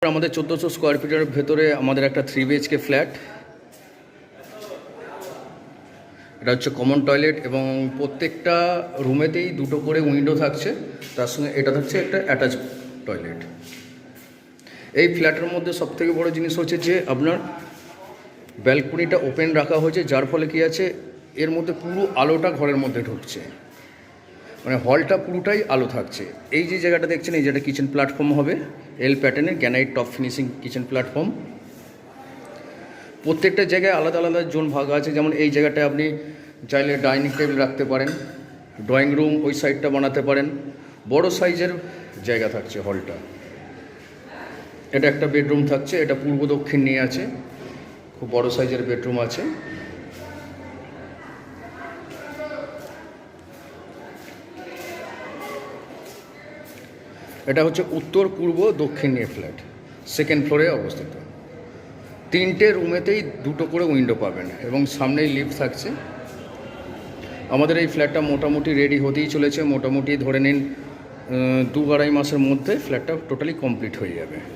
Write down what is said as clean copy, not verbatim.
আমাদের 1400 স্কোয়ার ফিটের ভেতরে আমাদের একটা 3 BHK ফ্ল্যাট। এটা হচ্ছে কমন টয়লেট এবং প্রত্যেকটা রুমেতেই দুটো করে উইন্ডো থাকছে, তার সঙ্গে এটা থাকছে একটা অ্যাটাচ টয়লেট। এই ফ্ল্যাটের মধ্যে সবথেকে বড় জিনিস হচ্ছে যে আপনার ব্যালকনিটা ওপেন রাখা হয়েছে, যার ফলে কী আছে এর মধ্যে পুরো আলোটা ঘরের মধ্যে ঢুকছে, মানে হলটা পুরোটাই আলো থাকছে। এই যে জায়গাটা দেখছেন, এই যেটা কিচেন প্ল্যাটফর্ম হবে, এল প্যাটার্নের গ্যানাইট টপ ফিনিশিং কিচেন প্ল্যাটফর্ম। প্রত্যেকটা জায়গায় আলাদা আলাদা জোন ভাগ আছে, যেমন এই জায়গাটায় আপনি চাইলে ডাইনিং টেবিল রাখতে পারেন, ড্রয়িং রুম ওই সাইডটা বানাতে পারেন, বড় সাইজের জায়গা থাকছে হলটা। এটা একটা বেডরুম থাকছে, এটা পূর্ব দক্ষিণ নিয়ে আছে, খুব বড় সাইজের বেডরুম আছে। এটা হচ্ছে উত্তর পূর্ব দক্ষিণ নিয়ে ফ্ল্যাট, সেকেন্ড ফ্লোরে অবস্থিত। তিনটে রুমেতেই দুটো করে উইন্ডো পাবেন এবং সামনেই লিফট থাকছে। আমাদের এই ফ্ল্যাটটা মোটামুটি রেডি হতেই চলেছে, মোটামুটি ধরে নিন 2-2.5 মাসের মধ্যে ফ্ল্যাটটা টোটালি কমপ্লিট হয়ে যাবে।